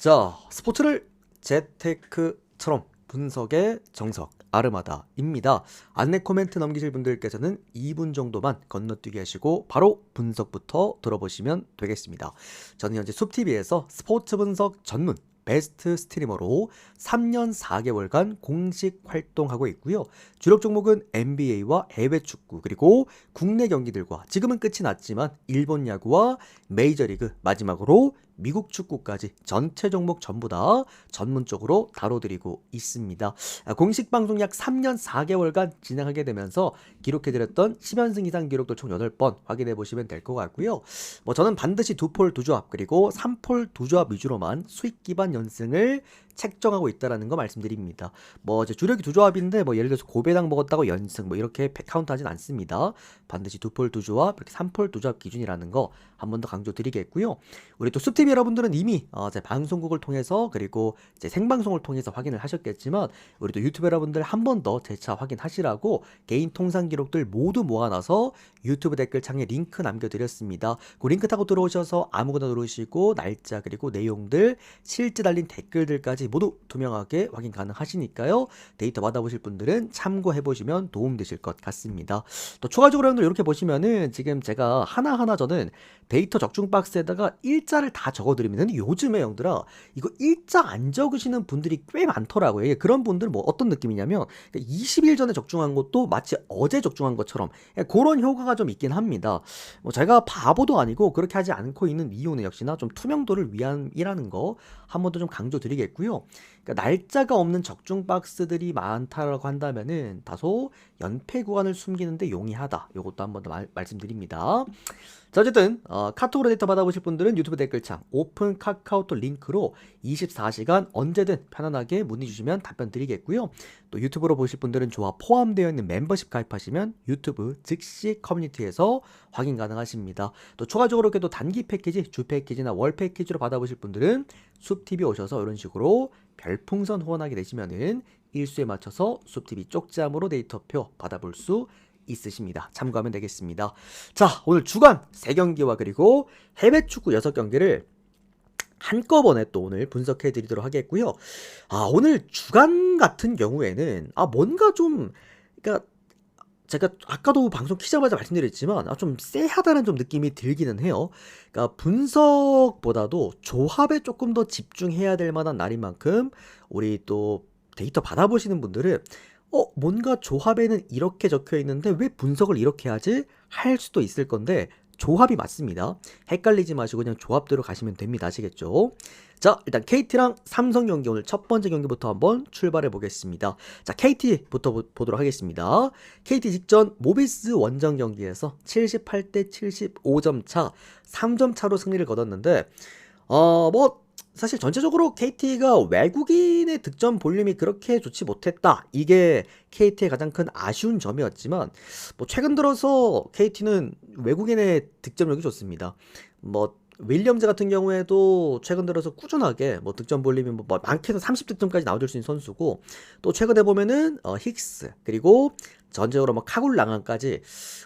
자, 스포츠를 재테크처럼 분석의 정석 아르마다입니다. 안내 코멘트 넘기실 분들께서는 2분 정도만 건너뛰게 하시고 바로 분석부터 들어보시면 되겠습니다. 저는 현재 숲TV에서 스포츠 분석 전문 베스트 스트리머로 3년 4개월간 공식 활동하고 있고요. 주력 종목은 NBA와 해외 축구 그리고 국내 경기들과 지금은 끝이 났지만 일본 야구와 메이저리그 마지막으로 미국 축구까지 전체 종목 전부 다 전문적으로 다뤄드리고 있습니다. 공식 방송 약 3년 4개월간 진행하게 되면서 기록해드렸던 10연승 이상 기록도 총 8번 확인해 보시면 될 것 같고요. 저는 반드시 2폴 2조합 그리고 3폴 2조합 위주로만 수익 기반 연승을 책정하고 있다라는 거 말씀드립니다. 이제 주력이 2조합인데 예를 들어서 고배당 먹었다고 연승 이렇게 카운트하진 않습니다. 반드시 2폴 2조합 이렇게 3폴 2조합 기준이라는 거 한 번 더 강조드리겠고요. 우리 또 숲TV 여러분들은 이미 제 방송국을 통해서 그리고 제 생방송을 통해서 확인을 하셨겠지만 우리 또 유튜브 여러분들 한 번 더 재차 확인하시라고 개인 통상 기록들 모두 모아놔서 유튜브 댓글창에 링크 남겨드렸습니다. 그 링크 타고 들어오셔서 아무거나 누르시고 날짜 그리고 내용들 실제 달린 댓글들까지 모두 투명하게 확인 가능하시니까요. 데이터 받아보실 분들은 참고해보시면 도움되실 것 같습니다. 또 추가적으로 여러분들 이렇게 보시면은 지금 제가 하나하나 저는 데이터 적중 박스에다가 일자를 다 적어드립니다. 근데 요즘에 형들아 이거 일자 안 적으시는 분들이 꽤 많더라고요. 그런 분들은 어떤 느낌이냐면 20일 전에 적중한 것도 마치 어제 적중한 것처럼 그런 효과가 좀 있긴 합니다. 제가 바보도 아니고 그렇게 하지 않고 있는 이유는 역시나 좀 투명도를 위함이라는 거 한 번 더 좀 강조드리겠고요. 그러니까 날짜가 없는 적중 박스들이 많다라고 한다면은 다소 연패 구간을 숨기는데 용이하다. 요것도 한 번 더 말씀드립니다. 자, 어쨌든 카톡으로 데이터 받아보실 분들은 유튜브 댓글창 오픈 카카오톡 링크로 24시간 언제든 편안하게 문의 주시면 답변 드리겠고요. 또 유튜브로 보실 분들은 조합 포함되어 있는 멤버십 가입하시면 유튜브 즉시 커뮤니티에서 확인 가능하십니다. 또 추가적으로 또 단기 패키지, 주 패키지나 월 패키지로 받아보실 분들은 숲TV 오셔서 이런 식으로 별풍선 후원하게 되시면은 일수에 맞춰서 숲TV 쪽잠으로 데이터표 받아볼 수 있으십니다. 참고하면 되겠습니다. 자, 오늘 주간 3경기와 그리고 해외 축구 6경기를 한꺼번에 또 오늘 분석해 드리도록 하겠고요. 오늘 주간 같은 경우에는 뭔가 좀 그러니까 제가 아까도 방송 키자마자 말씀드렸지만 좀 쎄하다는 좀 느낌이 들기는 해요. 그러니까 분석보다도 조합에 조금 더 집중해야 될 만한 날인 만큼 우리 또 데이터 받아보시는 분들은 뭔가 조합에는 이렇게 적혀 있는데 왜 분석을 이렇게 하지? 할 수도 있을 건데 조합이 맞습니다. 헷갈리지 마시고 그냥 조합대로 가시면 됩니다. 아시겠죠? 자, 일단 KT랑 삼성 경기 오늘 첫 번째 경기부터 한번 출발해 보겠습니다. 자, KT부터 보도록 하겠습니다. KT 직전 모비스 원정 경기에서 78대 75점 차, 3점 차로 승리를 거뒀는데 사실 전체적으로 KT가 외국인의 득점 볼륨이 그렇게 좋지 못했다. 이게 KT의 가장 큰 아쉬운 점이었지만 최근 들어서 KT는 외국인의 득점력이 좋습니다. 윌리엄즈 같은 경우에도 최근 들어서 꾸준하게 득점 볼륨이 많게는 30득점까지 나와줄 수 있는 선수고, 또 최근에 보면은 힉스 그리고 전적으로 카굴랑안까지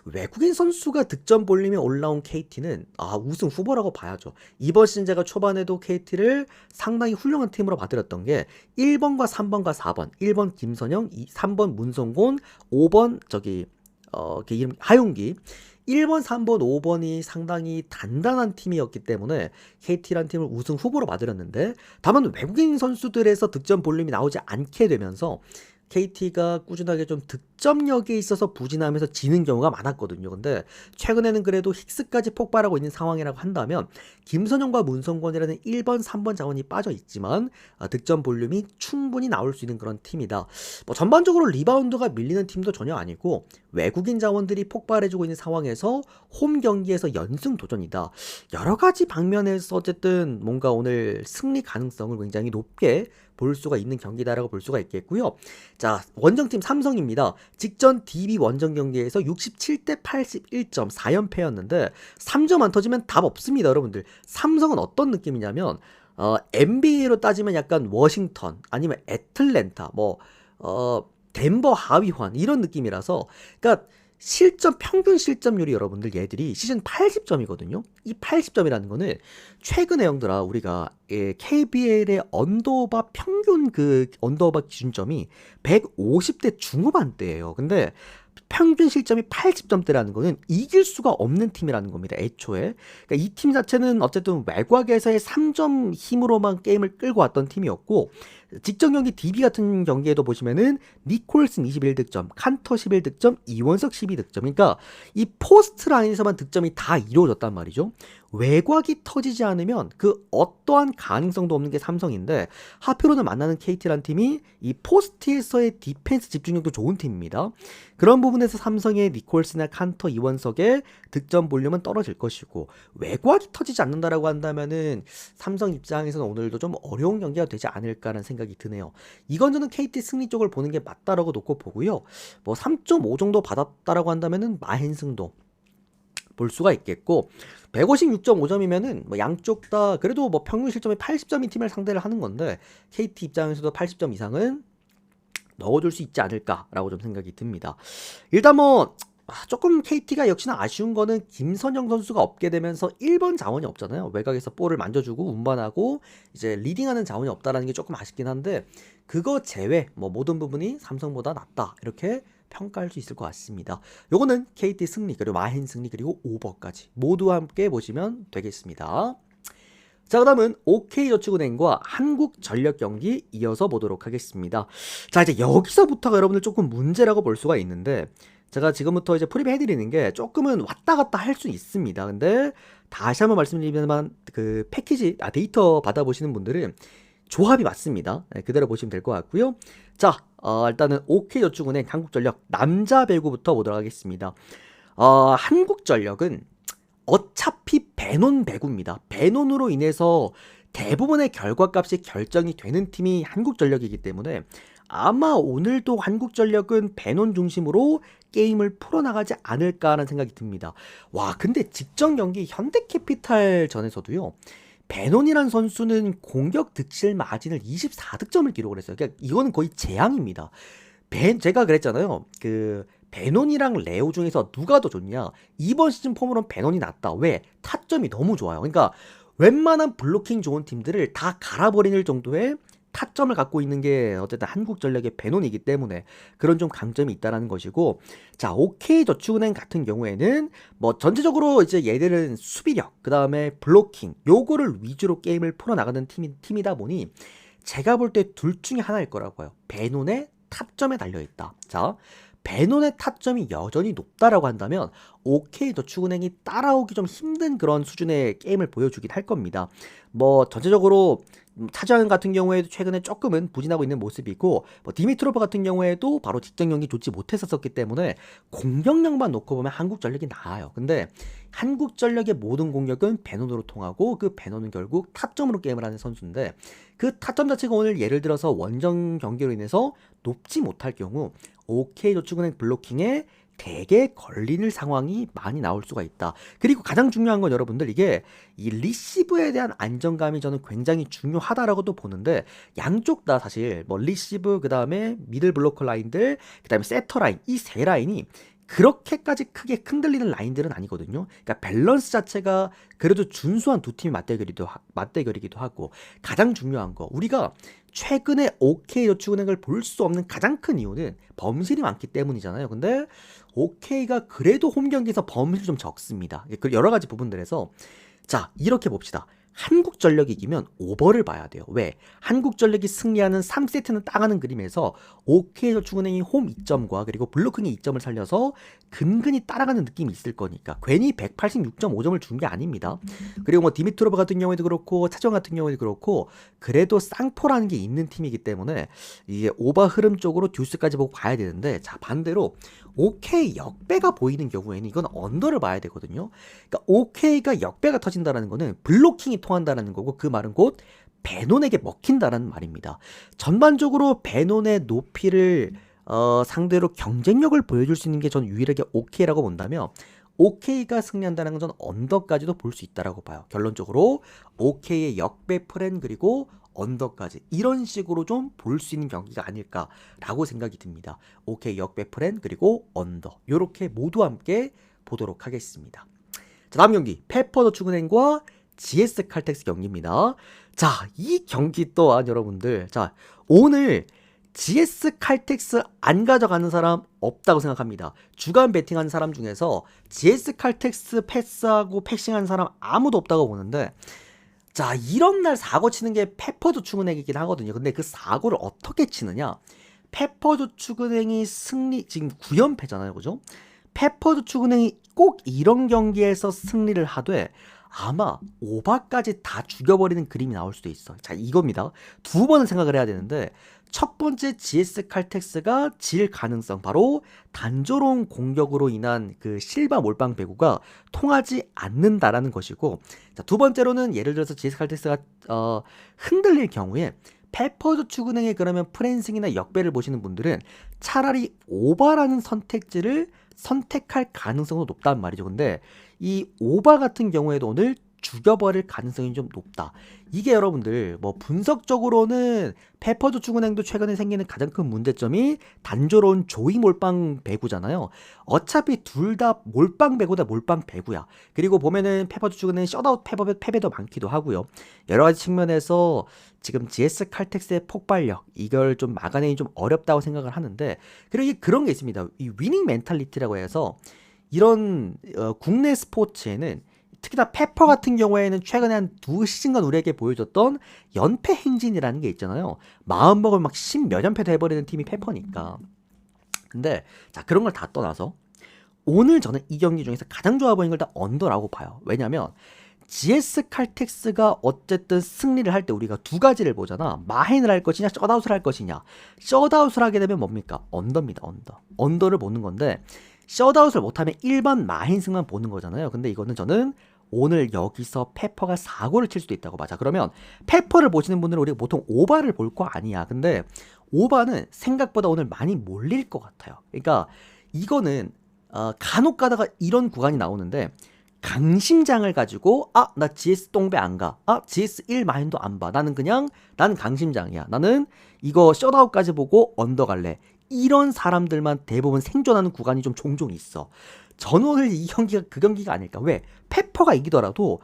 외국인 선수가 득점 볼륨이 올라온 KT는 우승 후보라고 봐야죠. 이번 시즌 제가 초반에도 KT를 상당히 훌륭한 팀으로 봐드렸던 게 1번과 3번과 4번 1번 김선영, 3번 문성곤, 5번 걔 이름 하용기 1번, 3번, 5번이 상당히 단단한 팀이었기 때문에 KT라는 팀을 우승 후보로 봐드렸는데, 다만 외국인 선수들에서 득점 볼륨이 나오지 않게 되면서 KT가 꾸준하게 좀 득점력에 있어서 부진하면서 지는 경우가 많았거든요. 근데 최근에는 그래도 힉스까지 폭발하고 있는 상황이라고 한다면 김선영과 문성권이라는 1번, 3번 자원이 빠져 있지만 득점 볼륨이 충분히 나올 수 있는 그런 팀이다. 전반적으로 리바운드가 밀리는 팀도 전혀 아니고 외국인 자원들이 폭발해주고 있는 상황에서 홈 경기에서 연승 도전이다. 여러 가지 방면에서 어쨌든 뭔가 오늘 승리 가능성을 굉장히 높게 볼 수가 있는 경기다라고 볼 수가 있겠고요. 자, 원정팀 삼성입니다. 직전 DB 원정 경기에서 67대 81점 4연패였는데 3점 안 터지면 답 없습니다, 여러분들. 삼성은 어떤 느낌이냐면 NBA로 따지면 약간 워싱턴 아니면 애틀랜타 덴버 하위환 이런 느낌이라서, 그러니까 실점 평균 실점률이 여러분들 얘들이 시즌 80점이거든요. 이 80점이라는 거는 최근에 형들아 우리가 KBL의 언더바 평균 그 언더바 기준점이 150대 중후반대예요. 근데 평균 실점이 80점대라는 거는 이길 수가 없는 팀이라는 겁니다. 애초에. 그러니까 이 팀 자체는 어쨌든 외곽에서의 3점 힘으로만 게임을 끌고 왔던 팀이었고 직전 경기 DB 같은 경기에도 보시면은 니콜슨 21득점, 칸터 11득점, 이원석 12득점. 그러니까 이 포스트 라인에서만 득점이 다 이루어졌단 말이죠. 외곽이 터지지 않으면 그 어떠한 가능성도 없는 게 삼성인데 하필로는 만나는 KT라는 팀이 이 포스트에서의 디펜스 집중력도 좋은 팀입니다. 그런 부분에서 삼성의 니콜스나 칸터, 이원석의 득점 볼륨은 떨어질 것이고 외곽이 터지지 않는다라고 한다면은 삼성 입장에서는 오늘도 좀 어려운 경기가 되지 않을까라는 생각이 드네요. 이건 저는 KT 승리 쪽을 보는 게 맞다라고 놓고 보고요. 뭐 3.5 정도 받았다라고 한다면은 마헨승도 볼 수가 있겠고 156.5점이면은 뭐 양쪽 다 그래도 뭐 평균 실점이 80점인 팀을 상대를 하는 건데 KT 입장에서도 80점 이상은 넣어줄 수 있지 않을까라고 좀 생각이 듭니다. 일단 뭐 조금 KT가 역시나 아쉬운 거는 김선영 선수가 없게 되면서 1번 자원이 없잖아요. 외곽에서 볼을 만져주고 운반하고 이제 리딩하는 자원이 없다라는 게 조금 아쉽긴 한데 그거 제외 뭐 모든 부분이 삼성보다 낫다 이렇게 평가할 수 있을 것 같습니다. 요거는 KT 승리 그리고 마헨 승리 그리고 오버까지 모두 함께 보시면 되겠습니다. 자, 그 다음은 OK저축은행과 한국전력 경기 이어서 보도록 하겠습니다. 자, 이제 여기서부터가 여러분들 조금 문제라고 볼 수가 있는데 제가 지금부터 이제 프리뷰 해드리는 게 조금은 왔다 갔다 할 수 있습니다. 근데 다시 한번 말씀드리면 그 패키지 데이터 받아보시는 분들은 조합이 맞습니다. 네, 그대로 보시면 될 것 같고요. 자, 일단은 OK저축은행 한국전력 남자 배구부터 보도록 하겠습니다. 한국전력은 어차피 배논 배구입니다. 배논으로 인해서 대부분의 결과값이 결정이 되는 팀이 한국전력이기 때문에 아마 오늘도 한국전력은 배논 중심으로 게임을 풀어나가지 않을까라는 생각이 듭니다. 와, 근데 직전 경기 현대캐피탈 전에서도요. 배논이란 선수는 공격 득실 마진을 24득점을 기록을 했어요. 그러니까 이거는 거의 재앙입니다. 제가 그랬잖아요. 그 베논이랑 레오 중에서 누가 더 좋냐? 이번 시즌 폼으로는 베논이 낫다. 왜? 타점이 너무 좋아요. 그러니까 웬만한 블로킹 좋은 팀들을 다 갈아버리는 정도의 타점을 갖고 있는 게 어쨌든 한국전력의 베논이기 때문에 그런 좀 강점이 있다라는 것이고, 자, OK저축은행 같은 경우에는 뭐 전체적으로 이제 얘들은 수비력, 그 다음에 블로킹 요거를 위주로 게임을 풀어나가는 팀이다 보니 제가 볼 때 둘 중에 하나일 거라고 봐요. 베논의 타점에 달려있다. 자, 베논의 타점이 여전히 높다라고 한다면 OK저축은행이 따라오기 좀 힘든 그런 수준의 게임을 보여주긴 할 겁니다. 뭐 전체적으로 차지하는 같은 경우에도 최근에 조금은 부진하고 있는 모습이고, 뭐 디미트로프 같은 경우에도 바로 직전 경기 좋지 못했었기 때문에 공격력만 놓고 보면 한국전력이 나아요. 근데 한국전력의 모든 공격은 베논으로 통하고 그 베논은 결국 타점으로 게임을 하는 선수인데 그 타점 자체가 오늘 예를 들어서 원정 경기로 인해서 높지 못할 경우 OK저축은행 블로킹에 되게 걸리는 상황이 많이 나올 수가 있다. 그리고 가장 중요한 건 여러분들 이게 이 리시브에 대한 안정감이 저는 굉장히 중요하다라고도 보는데 양쪽 다 사실 뭐 리시브 그 다음에 미들 블로커 라인들 그 다음에 세터 라인 이 세 라인이 그렇게까지 크게 흔들리는 라인들은 아니거든요. 그러니까 밸런스 자체가 그래도 준수한 두 팀의 맞대결이기도 하고 가장 중요한 거 우리가 최근에 OK저축은행을 볼 수 없는 가장 큰 이유는 범실이 많기 때문이잖아요. 근데 OK가 그래도 홈 경기에서 범실이 좀 적습니다. 여러 가지 부분들에서 자 이렇게 봅시다. 한국전력이 이기면 오버를 봐야 돼요. 왜? 한국전력이 승리하는 3세트는 따가는 그림에서 OK저축은행이 홈 2점과 그리고 블로킹의 2점을 살려서 근근히 따라가는 느낌이 있을 거니까 괜히 186.5점을 준 게 아닙니다. 그리고 뭐 디미트로브 같은 경우에도 그렇고 차정 같은 경우에도 그렇고 그래도 쌍포라는 게 있는 팀이기 때문에 이게 오버 흐름 쪽으로 듀스까지 보고 봐야 되는데 자 반대로 OK 역배가 보이는 경우에는 이건 언더를 봐야 되거든요. 그러니까 OK가 역배가 터진다는 거는 블로킹이 통한다는 거고 그 말은 곧 베논에게 먹힌다는 말입니다. 전반적으로 베논의 높이를 상대로 경쟁력을 보여줄 수 있는 게 전 유일하게 OK라고 본다면 OK가 승리한다는 건 전 언더까지도 볼 수 있다라고 봐요. 결론적으로 OK의 역배 플랜 그리고 언더까지 이런 식으로 좀 볼 수 있는 경기가 아닐까라고 생각이 듭니다. 오케이 역배 프렌 그리고 언더 요렇게 모두 함께 보도록 하겠습니다. 자, 다음 경기 페퍼저축은행과 GS 칼텍스 경기입니다. 자, 이 경기 또한 여러분들 자 오늘 GS 칼텍스 안 가져가는 사람 없다고 생각합니다. 주간 베팅한 사람 중에서 GS 칼텍스 패스하고 패싱한 사람 아무도 없다고 보는데 자 이런 날 사고 치는 게 페퍼저축은행이긴 하거든요. 근데 그 사고를 어떻게 치느냐 페퍼저축은행이 승리 지금 9연패잖아요. 그죠? 페퍼저축은행이 꼭 이런 경기에서 승리를 하되 아마 오바까지 다 죽여버리는 그림이 나올 수도 있어. 자 이겁니다. 두 번은 생각을 해야 되는데 첫 번째 GS 칼텍스가 질 가능성 바로 단조로운 공격으로 인한 그 실바 몰빵 배구가 통하지 않는다라는 것이고 자, 두 번째로는 예를 들어서 GS 칼텍스가 흔들릴 경우에 페퍼저축은행의 그러면 프랜승이나 역배를 보시는 분들은 차라리 오바라는 선택지를 선택할 가능성도 높단 말이죠. 근데 이 오바 같은 경우에도 오늘 죽여버릴 가능성이 좀 높다. 이게 여러분들 뭐 분석적으로는 페퍼저축은행도 최근에 생기는 가장 큰 문제점이 단조로운 조이 몰빵 배구잖아요. 어차피 둘 다 몰빵 배구다 몰빵 배구야. 그리고 보면은 페퍼저축은행 셧아웃 패배도 많기도 하고요. 여러 가지 측면에서 지금 GS 칼텍스의 폭발력 이걸 좀 막아내기 좀 어렵다고 생각을 하는데 그리고 그런 게 있습니다. 이 위닝 멘탈리티라고 해서 이런 국내 스포츠에는 특히나 페퍼 같은 경우에는 최근에 한 두 시즌간 우리에게 보여줬던 연패 행진이라는 게 있잖아요. 마음먹을 막 10몇 연패도 해버리는 팀이 페퍼니까. 근데 자 그런 걸 다 떠나서 오늘 저는 이 경기 중에서 가장 좋아 보이는 걸 다 언더라고 봐요. 왜냐면 GS 칼텍스가 어쨌든 승리를 할 때 우리가 두 가지를 보잖아. 마인을 할 것이냐 셧아웃을 할 것이냐. 셧아웃을 하게 되면 뭡니까? 언더입니다. 언더를 보는 건데 셧아웃을 못하면 일반 마인승만 보는 거잖아요. 근데 이거는 저는 오늘 여기서 페퍼가 사고를 칠 수도 있다고 봐. 자 그러면 페퍼를 보시는 분들은 우리가 보통 오바를 볼 거 아니야. 근데 오바는 생각보다 오늘 많이 몰릴 것 같아요. 그러니까 이거는 간혹 가다가 이런 구간이 나오는데 강심장을 가지고 나 GS 똥배 안 가. GS 1 마인도 안 봐. 나는 강심장이야. 나는 이거 셧아웃까지 보고 언더 갈래. 이런 사람들만 대부분 생존하는 구간이 좀 종종 있어. 저는 오늘 이 경기가 그 경기가 아닐까. 왜? 페퍼가 이기더라도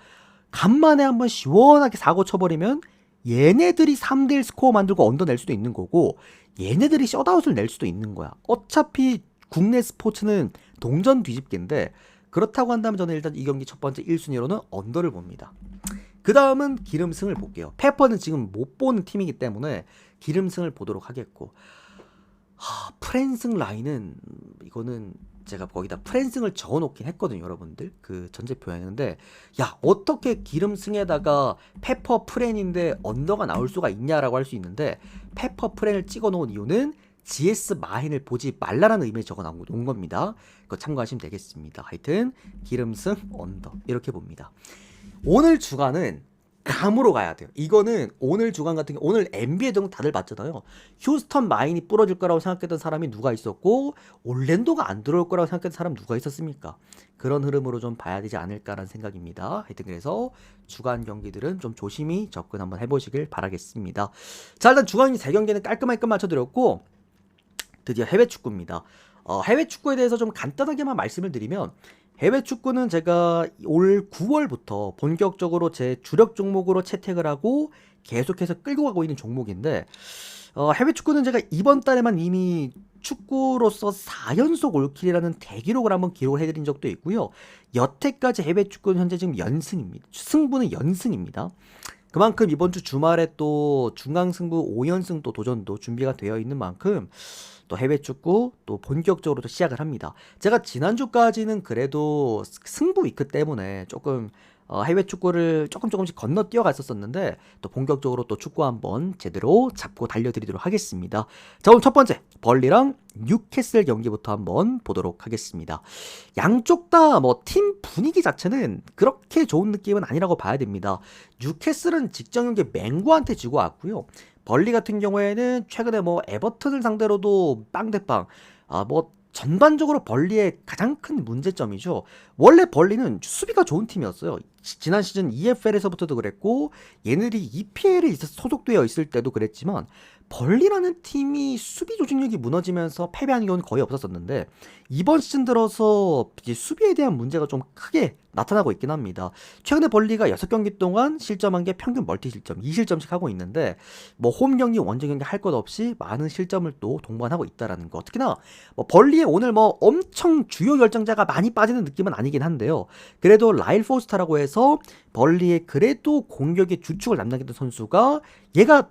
간만에 한번 시원하게 사고 쳐버리면 얘네들이 3대1 스코어 만들고 언더 낼 수도 있는 거고 얘네들이 셧아웃을 낼 수도 있는 거야. 어차피 국내 스포츠는 동전 뒤집기인데 그렇다고 한다면 저는 일단 이 경기 첫 번째 1순위로는 언더를 봅니다. 그 다음은 기름승을 볼게요. 페퍼는 지금 못 보는 팀이기 때문에 기름승을 보도록 하겠고 프랜승 라인은 이거는 제가 거기다 프랜승을 적어놓긴 했거든요. 여러분들 그 전제표에는. 근데 야 어떻게 기름승에다가 페퍼 프랜인데 언더가 나올 수가 있냐라고 할 수 있는데 페퍼 프랜을 찍어놓은 이유는 GS 마인을 보지 말라라는 의미에 적어놓은 겁니다. 그거 참고하시면 되겠습니다. 하여튼 기름승 언더 이렇게 봅니다. 오늘 주간은 감으로 가야 돼요. 이거는 오늘 주간 같은 경우 오늘 NBA 등 다들 봤잖아요. 휴스턴 마인이 부러질 거라고 생각했던 사람이 누가 있었고 올랜도가 안 들어올 거라고 생각했던 사람 누가 있었습니까? 그런 흐름으로 좀 봐야 되지 않을까라는 생각입니다. 하여튼 그래서 주간 경기들은 좀 조심히 접근 한번 해보시길 바라겠습니다. 자 일단 주간 3경기는 깔끔하게 끝마쳐드렸고 드디어 해외 축구입니다. 해외 축구에 대해서 좀 간단하게만 말씀을 드리면 해외 축구는 제가 올 9월부터 본격적으로 제 주력 종목으로 채택을 하고 계속해서 끌고 가고 있는 종목인데 해외 축구는 제가 이번 달에만 이미 축구로서 4연속 올킬이라는 대기록을 한번 기록을 해드린 적도 있고요. 여태까지 해외 축구는 현재 지금 연승입니다. 승부는 연승입니다. 그만큼 이번 주 주말에 또 중강승부 5연승 또 도전도 준비가 되어 있는 만큼 또 해외 축구 또 본격적으로 또 시작을 합니다. 제가 지난주까지는 그래도 승부 위크 때문에 조금 해외 축구를 조금씩 건너뛰어 갔었는데 또 본격적으로 또 축구 한번 제대로 잡고 달려드리도록 하겠습니다. 자 오늘 첫 번째 벌리랑 뉴캐슬 경기부터 한번 보도록 하겠습니다. 양쪽 다 뭐 팀 분위기 자체는 그렇게 좋은 느낌은 아니라고 봐야 됩니다. 뉴캐슬은 직전 경기 맹구한테 지고 왔고요. 벌리 같은 경우에는 최근에 뭐 에버튼을 상대로도 빵대빵 뭐 전반적으로 벌리의 가장 큰 문제점이죠. 원래 벌리는 수비가 좋은 팀이었어요. 지난 시즌 EFL에서부터도 그랬고 얘네들이 EPL에 소속되어 있을 때도 그랬지만 벌리라는 팀이 수비 조직력이 무너지면서 패배하는 경우는 거의 없었었는데 이번 시즌 들어서 이제 수비에 대한 문제가 좀 크게 나타나고 있긴 합니다. 최근에 벌리가 6경기 동안 실점한 게 평균 멀티 실점 2실점씩 하고 있는데 뭐 홈 경기 원정 경기 할 것 없이 많은 실점을 또 동반하고 있다라는 거. 특히나 뭐 벌리에 오늘 뭐 엄청 주요 결정자가 많이 빠지는 느낌은 아니긴 한데요. 그래도 라일 포스터라고 해서 벌리의 그래도 공격의 주축을 담당했던 선수가 얘가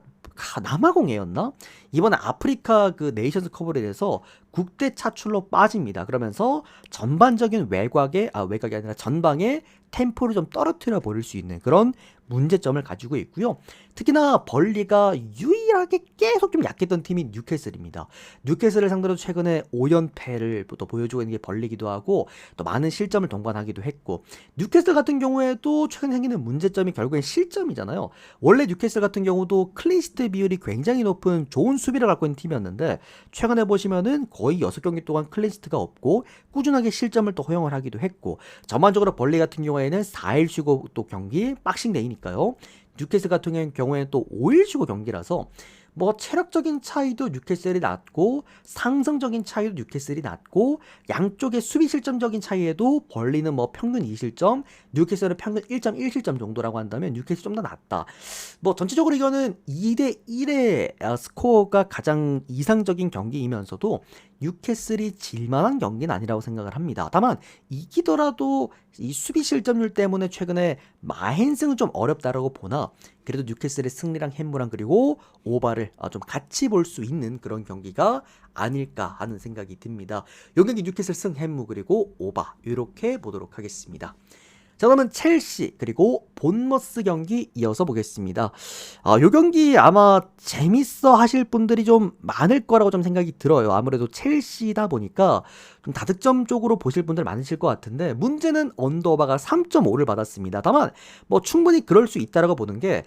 남아공이었나? 이번에 아프리카 그 네이션스 컵에 대해서 국대 차출로 빠집니다. 그러면서 전반적인 외곽이 아니라 전방의 템포를 좀 떨어뜨려 버릴 수 있는 그런 문제점을 가지고 있고요. 특히나 벌리가 유일하게 계속 좀 약했던 팀이 뉴캐슬입니다. 뉴캐슬을 상대로 최근에 5연패를 또 보여주고 있는 게 벌리기도 하고 또 많은 실점을 동반하기도 했고 뉴캐슬 같은 경우에도 최근에 생기는 문제점이 결국엔 실점이잖아요. 원래 뉴캐슬 같은 경우도 클린시트 비율이 굉장히 높은 좋은 수비를 갖고 있는 팀이었는데 최근에 보시면은 거의 6경기 동안 클린시트가 없고 꾸준하게 실점을 또 허용을 하기도 했고 전반적으로 벌리 같은 경우에는 4일 쉬고 또 경기 박싱데이니까요. 뉴캐슬 같은 경우에는 또 5일 쉬고 경기라서 뭐 체력적인 차이도 뉴캐슬이 낮고 상성적인 차이도 뉴캐슬이 낮고 양쪽의 수비 실점적인 차이에도 벌리는 뭐 평균 2실점, 뉴캐슬은 평균 1.1실점 정도라고 한다면 뉴캐슬이 좀 더 낮다. 뭐 전체적으로 이거는 2대1의 스코어가 가장 이상적인 경기이면서도 뉴캐슬이 질만한 경기는 아니라고 생각을 합니다. 다만 이기더라도 이 수비 실점률 때문에 최근에 마헨승은 좀 어렵다라고 보나 그래도 뉴캐슬의 승리랑 햄무랑 그리고 오바를 좀 같이 볼 수 있는 그런 경기가 아닐까 하는 생각이 듭니다. 이 경기 뉴캐슬 승 햄무 그리고 오바 이렇게 보도록 하겠습니다. 자, 그러면 첼시 그리고 본머스 경기 이어서 보겠습니다. 요 경기 아마 재밌어 하실 분들이 좀 많을 거라고 좀 생각이 들어요. 아무래도 첼시다 보니까 좀 다득점 쪽으로 보실 분들 많으실 것 같은데 문제는 언더바가 3.5를 받았습니다. 다만 뭐 충분히 그럴 수 있다라고 보는 게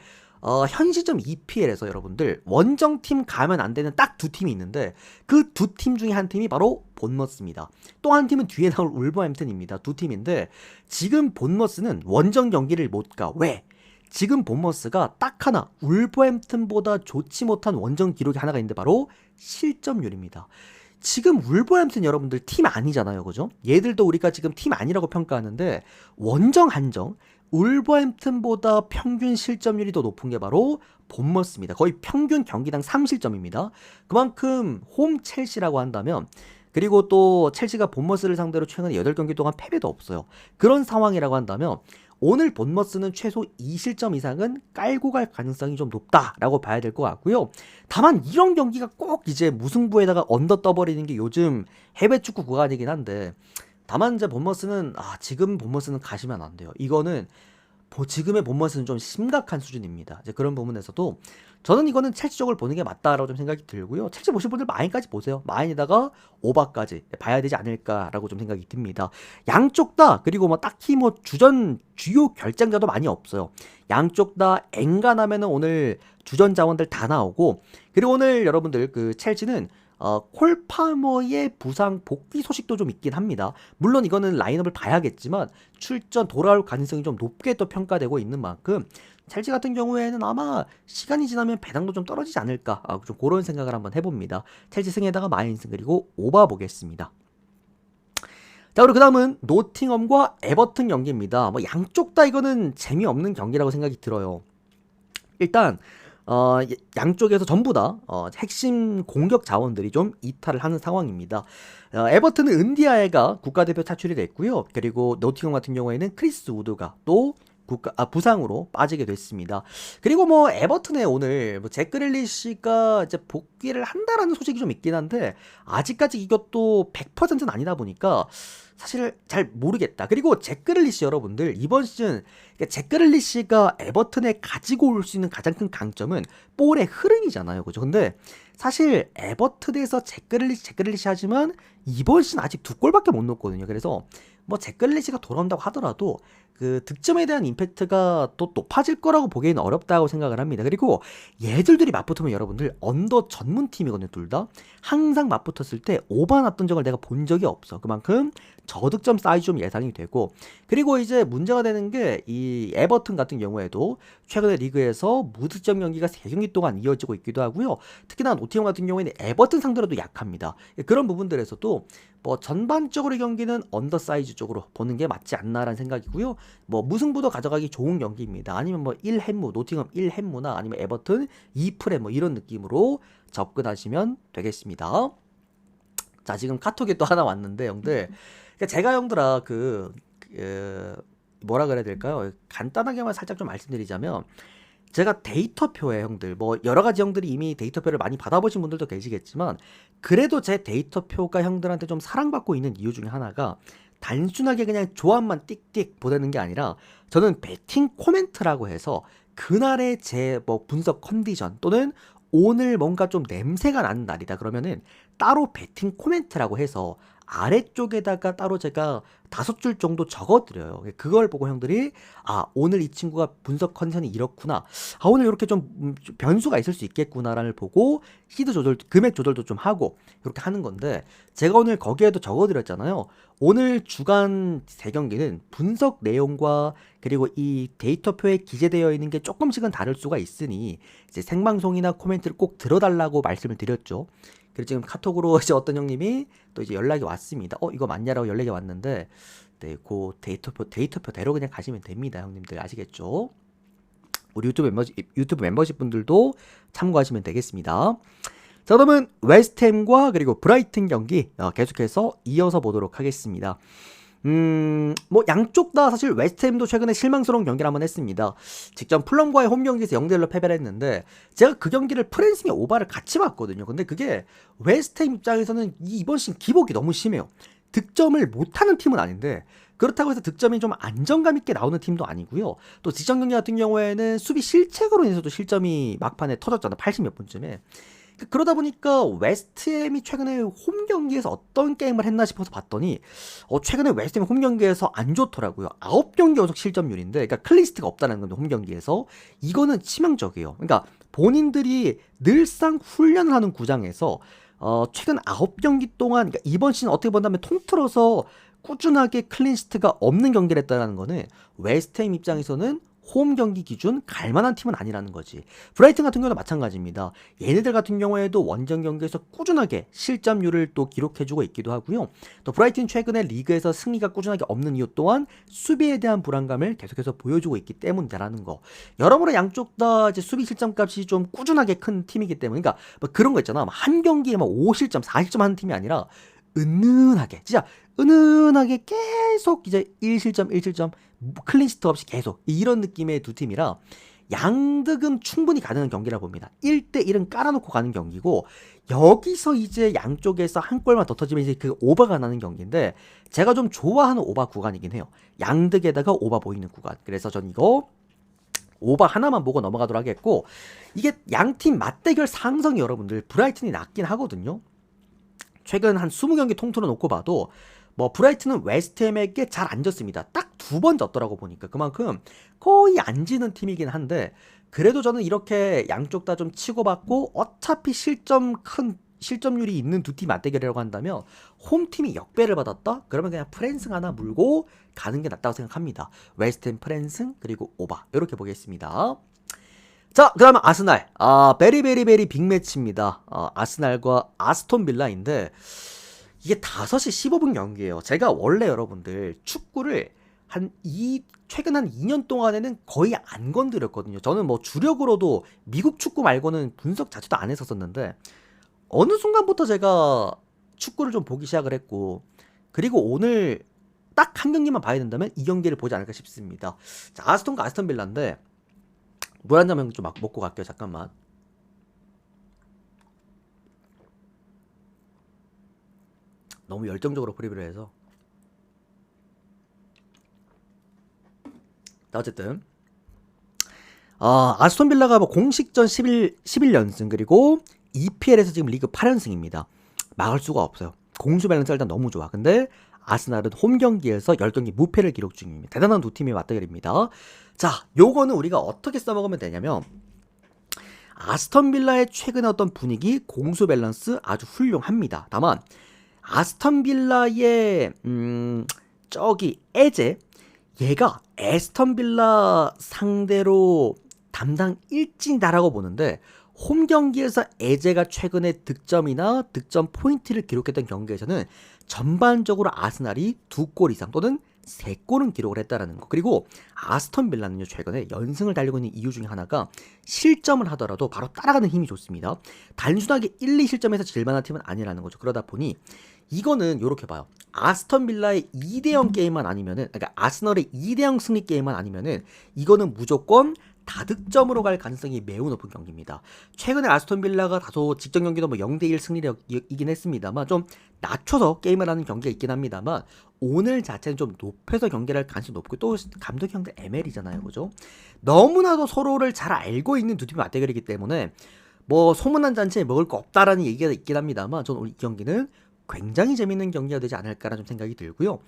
현 시점 EPL에서 여러분들 원정팀 가면 안 되는 딱 두 팀이 있는데 그 두 팀 중에 한 팀이 바로 본머스입니다. 또 한 팀은 뒤에 나올 울버햄튼입니다. 두 팀인데 지금 본머스는 원정 경기를 못 가. 왜? 지금 본머스가 딱 하나 울버햄튼보다 좋지 못한 원정 기록이 하나가 있는데 바로 실점률입니다. 지금 울버햄튼 여러분들 팀 아니잖아요. 그죠? 얘들도 우리가 지금 팀 아니라고 평가하는데 원정 한정 울버햄튼보다 평균 실점률이 더 높은 게 바로 본머스입니다. 거의 평균 경기당 3실점입니다. 그만큼 홈 첼시라고 한다면 그리고 또 첼시가 본머스를 상대로 최근에 8경기 동안 패배도 없어요. 그런 상황이라고 한다면 오늘 본머스는 최소 2실점 이상은 깔고 갈 가능성이 좀 높다라고 봐야 될 것 같고요. 다만 이런 경기가 꼭 이제 무승부에다가 언더 떠버리는 게 요즘 해외 축구 구간이긴 한데 다만 이제 본머스는 지금 본머스는 가시면 안 돼요. 이거는 지금의 본머스는 좀 심각한 수준입니다. 이제 그런 부분에서도 저는 이거는 첼시 쪽을 보는 게 맞다라고 좀 생각이 들고요. 첼시 보실 분들 마인까지 보세요. 마인에다가 오바까지 봐야 되지 않을까라고 좀 생각이 듭니다. 양쪽 다 그리고 뭐 딱히 뭐 주요 결정자도 많이 없어요. 양쪽 다 엔간하면은 오늘 주전 자원들 다 나오고 그리고 오늘 여러분들 그 첼시는 콜파머의 부상 복귀 소식도 좀 있긴 합니다. 물론 이거는 라인업을 봐야겠지만 출전 돌아올 가능성이 좀 높게 또 평가되고 있는 만큼 첼시 같은 경우에는 아마 시간이 지나면 배당도 좀 떨어지지 않을까 좀 그런 생각을 한번 해봅니다. 첼시 승에다가 마인승 그리고 오바 보겠습니다. 자, 그리고 그 다음은 노팅엄과 에버튼 경기입니다. 뭐 양쪽 다 이거는 재미없는 경기라고 생각이 들어요. 일단 양쪽에서 전부 다 핵심 공격 자원들이 좀 이탈을 하는 상황입니다. 에버튼은 은디아에가 국가대표 차출이 됐고요. 그리고 노팅엄 같은 경우에는 크리스 우드가 또 부상으로 빠지게 됐습니다. 그리고 뭐 에버튼에 오늘 잭 그릴리시가 이제 복귀를 한다라는 소식이 좀 있긴 한데 아직까지 이것도 100%는 아니다 보니까 사실 잘 모르겠다. 그리고 잭 그릴리시 여러분들 이번 시즌 잭 그릴리시가 에버튼에 가지고 올 수 있는 가장 큰 강점은 볼의 흐름이잖아요. 그죠? 근데 사실 에버튼에서 잭 그릴리시 하지만 이번 시즌 아직 2골밖에 못 넣었거든요. 그래서 뭐 잭 그릴리시가 돌아온다고 하더라도 그 득점에 대한 임팩트가 또 높아질 거라고 보기에는 어렵다고 생각을 합니다. 그리고 얘들들이 맞붙으면 여러분들 언더 전문팀이거든요. 둘 다. 항상 맞붙었을 때 오버 났던 적을 내가 본 적이 없어. 그만큼 저득점 사이즈 좀 예상이 되고, 그리고 이제 문제가 되는 게 이 에버튼 같은 경우에도 최근에 리그에서 무득점 경기가 3경기 동안 이어지고 있기도 하고요. 특히나 노팅엄 같은 경우에는 에버튼 상대로도 약합니다. 그런 부분들에서도 뭐 전반적으로 경기는 언더 사이즈 쪽으로 보는 게 맞지 않나라는 생각이고요. 뭐 무승부도 가져가기 좋은 경기입니다. 아니면 뭐 1햄무, 노팅엄 1햄무나 아니면 에버튼 2프레 뭐 이런 느낌으로 접근하시면 되겠습니다. 자, 지금 카톡이 또 하나 왔는데 형들, 그러니까 제가 형들아 뭐라 그래야 될까요? 간단하게만 살짝 좀 말씀드리자면, 제가 데이터표에 형들, 뭐 여러 가지 형들이 이미 데이터표를 많이 받아보신 분들도 계시겠지만, 그래도 제 데이터표가 형들한테 좀 사랑받고 있는 이유 중에 하나가 단순하게 그냥 조합만 띡띡 보내는 게 아니라, 저는 배팅 코멘트라고 해서 그날의 제 뭐 분석 컨디션 또는 오늘 뭔가 좀 냄새가 나는 날이다 그러면은 따로 배팅 코멘트라고 해서 아래쪽에다가 따로 제가 5줄 정도 적어드려요. 그걸 보고 형들이 아, 오늘 이 친구가 분석 컨디션이 이렇구나, 아, 오늘 이렇게 좀 변수가 있을 수 있겠구나를 보고 시드 조절, 금액 조절도 좀 하고 이렇게 하는 건데, 제가 오늘 거기에도 적어드렸잖아요. 오늘 주간 3경기는 분석 내용과 그리고 이 데이터표에 기재되어 있는 게 조금씩은 다를 수가 있으니 이제 생방송이나 코멘트를 꼭 들어달라고 말씀을 드렸죠. 그리고 지금 카톡으로 이제 어떤 형님이 또 이제 연락이 왔습니다. 이거 맞냐라고 연락이 왔는데, 네, 그 데이터표대로 그냥 가시면 됩니다. 형님들 아시겠죠? 우리 유튜브 멤버십 분들도 참고하시면 되겠습니다. 자, 그러면 웨스트햄과 그리고 브라이튼 경기 계속해서 이어서 보도록 하겠습니다. 뭐 양쪽 다 사실 웨스트햄도 최근에 실망스러운 경기를 한번 했습니다. 직전 풀럼과의 홈 경기에서 0대1로 패배를 했는데, 제가 그 경기를 프랜싱의 오바를 같이 봤거든요. 근데 그게 웨스트햄 입장에서는 이번 시즌 기복이 너무 심해요. 득점을 못하는 팀은 아닌데, 그렇다고 해서 득점이 좀 안정감 있게 나오는 팀도 아니고요. 또 직전 경기 같은 경우에는 수비 실책으로 인해서도 실점이 막판에 터졌잖아. 80몇 분쯤에. 그러다 보니까 웨스트햄이 최근에 홈 경기에서 어떤 게임을 했나 싶어서 봤더니 최근에 웨스트햄 홈 경기에서 안 좋더라고요. 9경기 연속 실점률인데, 그러니까 클린시트가 없다는 건데 홈 경기에서 이거는 치명적이에요. 그러니까 본인들이 늘상 훈련을 하는 구장에서 최근 9경기 동안, 그러니까 이번 시즌 어떻게 본다면 통틀어서 꾸준하게 클린시트가 없는 경기를 했다는 거는 웨스트햄 입장에서는 홈 경기 기준 갈만한 팀은 아니라는 거지. 브라이튼 같은 경우도 마찬가지입니다. 얘네들 같은 경우에도 원정 경기에서 꾸준하게 실점률을 또 기록해주고 있기도 하고요. 또 브라이튼 최근에 리그에서 승리가 꾸준하게 없는 이유 또한 수비에 대한 불안감을 계속해서 보여주고 있기 때문이라는 거. 여러모로 양쪽 다 이제 수비 실점값이 좀 꾸준하게 큰 팀이기 때문에, 그러니까 뭐 그런 거 있잖아. 한 경기에 막 5실점, 4실점 하는 팀이 아니라 은은하게, 진짜 은은하게 계속 이제 1실점, 1실점, 클린시트 없이 계속 이런 느낌의 두 팀이라 양득은 충분히 가능한 경기라 봅니다. 1대1은 깔아놓고 가는 경기고, 여기서 이제 양쪽에서 한 골만 더 터지면 이제 그 오버가 나는 경기인데, 제가 좀 좋아하는 오버 구간이긴 해요. 양득에다가 오버 보이는 구간. 그래서 전 이거 오버 하나만 보고 넘어가도록 하겠고, 이게 양팀 맞대결 상성이 여러분들 브라이튼이 낮긴 하거든요. 최근 한 20경기 통틀어 놓고 봐도 뭐 브라이튼은 웨스트햄에게 잘 안 졌습니다. 딱 2번 졌더라고 보니까. 그만큼 거의 안 지는 팀이긴 한데, 그래도 저는 이렇게 양쪽 다 좀 치고받고 어차피 큰 실점률이 있는 두 팀 맞대결이라고 한다면 홈팀이 역배를 받았다? 그러면 그냥 프랜승 하나 물고 가는 게 낫다고 생각합니다. 웨스트햄 프랜승 그리고 오버 이렇게 보겠습니다. 자, 그 다음에 아스날. 베리베리 빅매치입니다. 아스날과 아스톤 빌라인데, 이게 5시 15분 경기예요. 제가 원래 여러분들 축구를 최근 한 2년 동안에는 거의 안 건드렸거든요. 저는 뭐 주력으로도 미국 축구 말고는 분석 자체도 안 했었었는데, 어느 순간부터 제가 축구를 좀 보기 시작을 했고, 그리고 오늘 딱 한 경기만 봐야 된다면 이 경기를 보지 않을까 싶습니다. 자, 아스톤과 아스톤 빌라인데, 물 한 잔 좀 먹고 갈게요. 잠깐만. 너무 열정적으로 프리뷰를 해서. 어쨌든 아스톤 빌라가 뭐 공식전 11연승 그리고 EPL에서 지금 리그 8연승입니다. 막을 수가 없어요. 공수 밸런스 일단 너무 좋아. 근데 아스날은 홈 경기에서 10경기 무패를 기록 중입니다. 대단한 두 팀의 맞대결입니다. 자, 요거는 우리가 어떻게 써먹으면 되냐면 아스턴 빌라의 최근의 어떤 분위기, 공수 밸런스 아주 훌륭합니다. 다만 아스턴 빌라의 저기 에제 얘가 에스턴 빌라 상대로 담당 일진이다라고 보는데 홈 경기에서 에제가 최근에 득점이나 득점 포인트를 기록했던 경기에서는 전반적으로 아스날이 2골 이상 또는 3골은 기록을 했다라는 거. 그리고 아스턴 빌라는요 최근에 연승을 달리고 있는 이유 중에 하나가 실점을 하더라도 바로 따라가는 힘이 좋습니다. 단순하게 1, 2실점에서 질만한 팀은 아니라는 거죠. 그러다 보니 이거는 요렇게 봐요. 아스턴 빌라의 2대0 게임만 아니면은, 그러니까 아스널의 2대0 승리 게임만 아니면은 이거는 무조건 다득점으로 갈 가능성이 매우 높은 경기입니다. 최근에 아스톤 빌라가 다소 직전 경기도 뭐 0대1 승리력이긴 했습니다만 좀 낮춰서 게임을 하는 경기가 있긴 합니다만 오늘 자체는 좀 높여서 경기를 할 가능성이 높고 또 감독이 형들 ML이잖아요. 그죠? 너무나도 서로를 잘 알고 있는 두 팀의 맞대결이기 때문에 뭐 소문난 잔치에 먹을 거 없다라는 얘기가 있긴 합니다만 저는 오늘 이 경기는 굉장히 재밌는 경기가 되지 않을까라는 좀 생각이 들고요.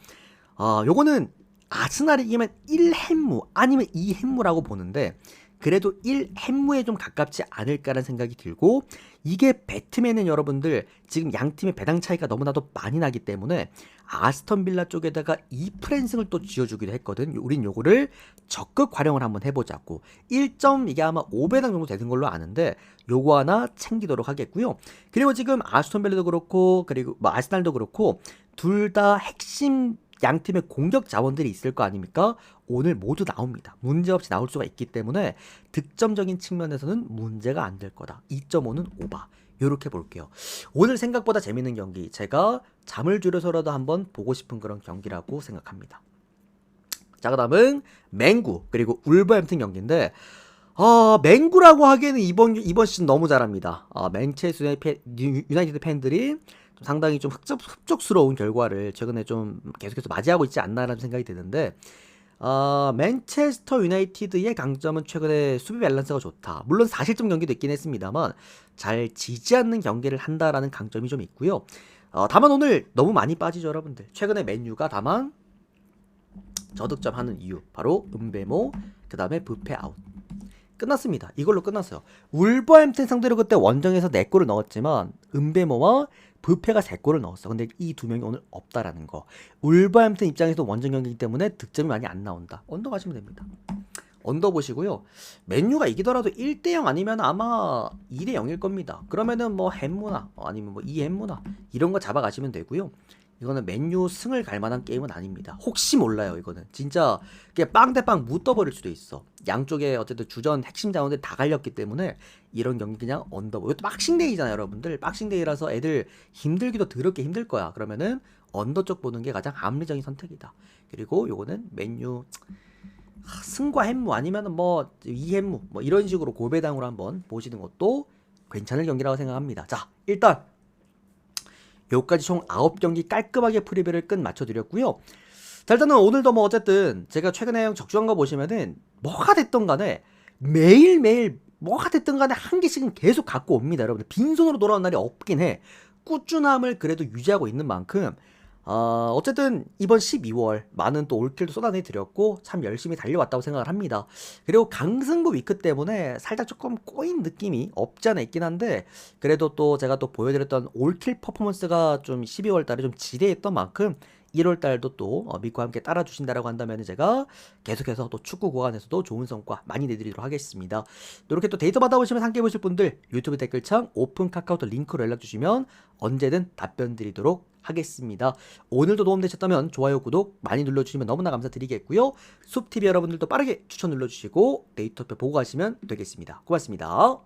요거는 아스날이 이기면 1햄무 아니면 2햄무라고 보는데 그래도 1햄무에 좀 가깝지 않을까라는 생각이 들고 이게 배트맨은 여러분들 지금 양 팀의 배당 차이가 너무나도 많이 나기 때문에 아스턴 빌라 쪽에다가 2프랜승을 또 쥐어주기도 했거든. 우린 요거를 적극 활용을 한번 해보자고 1점 이게 아마 5배당 정도 되는 걸로 아는데 요거 하나 챙기도록 하겠고요. 그리고 지금 아스턴 빌라도 그렇고 그리고 뭐 아스날도 그렇고 둘 다 핵심 양 팀의 공격 자원들이 있을 거 아닙니까? 오늘 모두 나옵니다. 문제없이 나올 수가 있기 때문에 득점적인 측면에서는 문제가 안 될 거다. 2.5는 오바. 요렇게 볼게요. 오늘 생각보다 재밌는 경기 제가 잠을 줄여서라도 한번 보고 싶은 그런 경기라고 생각합니다. 자, 그 다음은 맹구 그리고 울버햄튼 경기인데 맹구라고 하기에는 이번 시즌 너무 잘합니다. 맨체스터 유나이티드 팬들이 상당히 좀 흡족스러운 결과를 최근에 좀 계속해서 맞이하고 있지 않나라는 생각이 드는데 맨체스터 유나이티드의 강점은 최근에 수비 밸런스가 좋다. 물론 4실점 경기도 있긴 했습니다만 잘 지지 않는 경기를 한다라는 강점이 좀 있고요. 다만 오늘 너무 많이 빠지죠 여러분들. 최근에 맨유가 다만 저득점하는 이유 바로 은베모 그 다음에 부페 아웃 끝났습니다. 이걸로 끝났어요. 울버햄튼 상대로 그때 원정에서 4골을 넣었지만 은베모와 부페가 3골을 넣었어. 근데 이 두 명이 오늘 없다라는 거. 울버햄튼 입장에서 원정 경기이기 때문에 득점이 많이 안 나온다. 언더 가시면 됩니다. 언더 보시고요. 맨유가 이기더라도 1대0 아니면 아마 2대0일 겁니다. 그러면은 뭐 햄무나 아니면 뭐 2햄무나 이런 거 잡아가시면 되고요. 이거는 맨유 승을 갈 만한 게임은 아닙니다. 혹시 몰라요. 이거는 진짜 그냥 빵 대 빵 묻어버릴 수도 있어. 양쪽에 어쨌든 주전 핵심 자원들이 다 갈렸기 때문에 이런 경기 그냥 언더보. 이것도 박싱데이잖아요 여러분들. 박싱데이라서 애들 힘들기도 더럽게 힘들 거야. 그러면은 언더 쪽 보는 게 가장 합리적인 선택이다. 그리고 요거는 맨유 승과 햄무 아니면은 뭐 2햄무 뭐 이런 식으로 고배당으로 한번 보시는 것도 괜찮은 경기라고 생각합니다. 자, 일단 여기까지 총 9경기 깔끔하게 프리뷰를 끝 맞춰드렸고요. 자, 일단은 오늘도 뭐 어쨌든 제가 최근에 적중한 거 보시면은 뭐가 됐던 간에 매일매일 뭐가 됐든 간에 한 개씩은 계속 갖고 옵니다. 여러분들 빈손으로 돌아온 날이 없긴 해. 꾸준함을 그래도 유지하고 있는 만큼 어쨌든 이번 12월 많은 또 올킬도 쏟아내 드렸고 참 열심히 달려왔다고 생각을 합니다. 그리고 강승부 위크 때문에 살짝 조금 꼬인 느낌이 없지 않아 있긴 한데 그래도 또 제가 또 보여드렸던 올킬 퍼포먼스가 좀 12월 달에 좀 지대했던 만큼 1월 달도 또 믿고 함께 따라주신다라고 한다면 제가 계속해서 또 축구 구간에서도 좋은 성과 많이 내드리도록 하겠습니다. 이렇게 또 데이터 받아보시면 함께 보실 분들 유튜브 댓글창 오픈 카카오톡 링크로 연락주시면 언제든 답변 드리도록 하겠습니다. 오늘도 도움되셨다면 좋아요, 구독 많이 눌러주시면 너무나 감사드리겠고요. 숲TV 여러분들도 빠르게 추천 눌러주시고 데이터표 보고 가시면 되겠습니다. 고맙습니다.